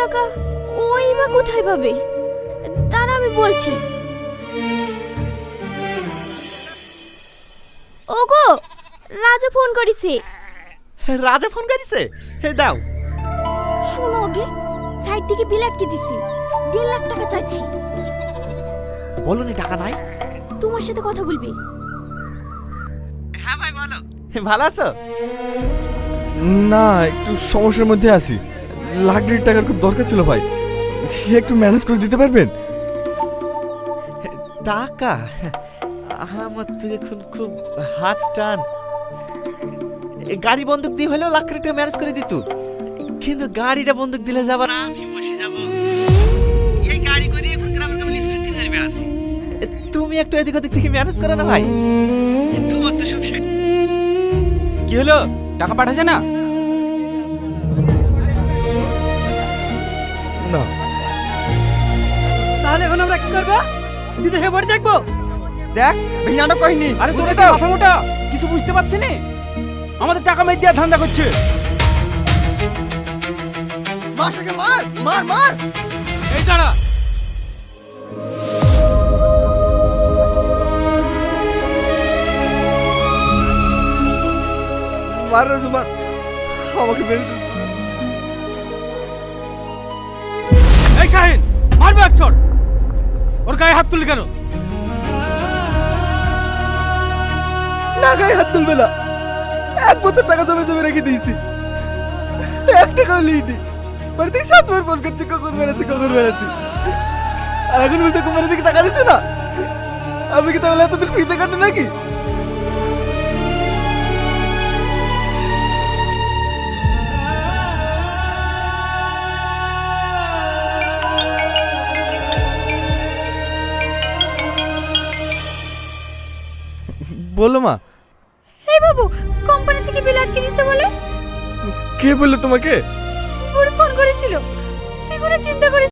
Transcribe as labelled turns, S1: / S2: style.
S1: টাকা ওই বা কোথায় পাবে? তার আমি বলছি। ওগো, রাজা ফোন করেছে।
S2: রাজা ফোন করেছে? হে দাও।
S1: শোনো ওকে, সাইড থেকে বিল আটকে দিছি, 1.5 লাখ টাকা চাইছি।
S2: বলো নি টাকা নাই?
S1: তোমার সাথে কথা বলবি।
S2: হ্যাঁ ভাই বলো। ভালো আছো?
S3: না, একটু সমস্যার মধ্যে আছি। 1,00,000 টাকার খুব দরকার ছিল ভাই, সে একটু ম্যানেজ করে দিতে পারবেন?
S2: টাকা? আমার তো এখন খুব হাত টান। গাড়ি বন্দুক দিয়ে হলেও 1,00,000 টাকা ম্যানেজ করে দিত, কিন্তু গাড়িটা বন্দুক দিলে যাবার আমি বসে যাব। এই গাড়ি করে এখন গ্রামের গ্রামে লিস্ট বিক্রি করে বেড়াচ্ছি। তুমি একটু এদিক ওদিক থেকে ম্যানেজ করো না ভাই, তোমার তো সব শেষ।
S4: কি হলো, টাকা পাঠাছে না?
S3: না।
S5: তাহলে এখন আমরা কি করবো? বিদেশে বাড়ি দেখবো?
S4: দেখ,
S3: বেশি নাটক করিনি।
S4: আরে তোরা তো মাথা মোটা, কিছু বুঝতে পারছি না। আমাদের টাকা মেয়ে দেওয়ার ধান্দা করছে।
S5: মাস্টারকে মার মার মার।
S4: এই দাঁড়া।
S3: মার রাজু মার, আমাকে মেরে দিল।
S4: এই শাহিন, মারবে এক চড়। ওর গায়ে হাত তুলি কেন?
S3: না, গায়ে হাত তুলবে না। 1 বছর টাকা জমে জমে রেখে দিয়েছি, 1 টাকাও লিইনি। বাড়ি থেকে 7 বার ফোন করছি, কখন বেড়াচ্ছি। আর এখন বলছে কুমারের দিকে টাকা দিচ্ছে না। আমি কি তাহলে এতদিন ফ্রিতে কাটে নাকি? বলো মা।
S1: এই বাবু, কোম্পানি থেকে বিল আটকে দিছে বলে।
S3: কে বললো তোমাকে?
S1: ওর ফোন করেছিল। তুই কোনো চিন্তা করিস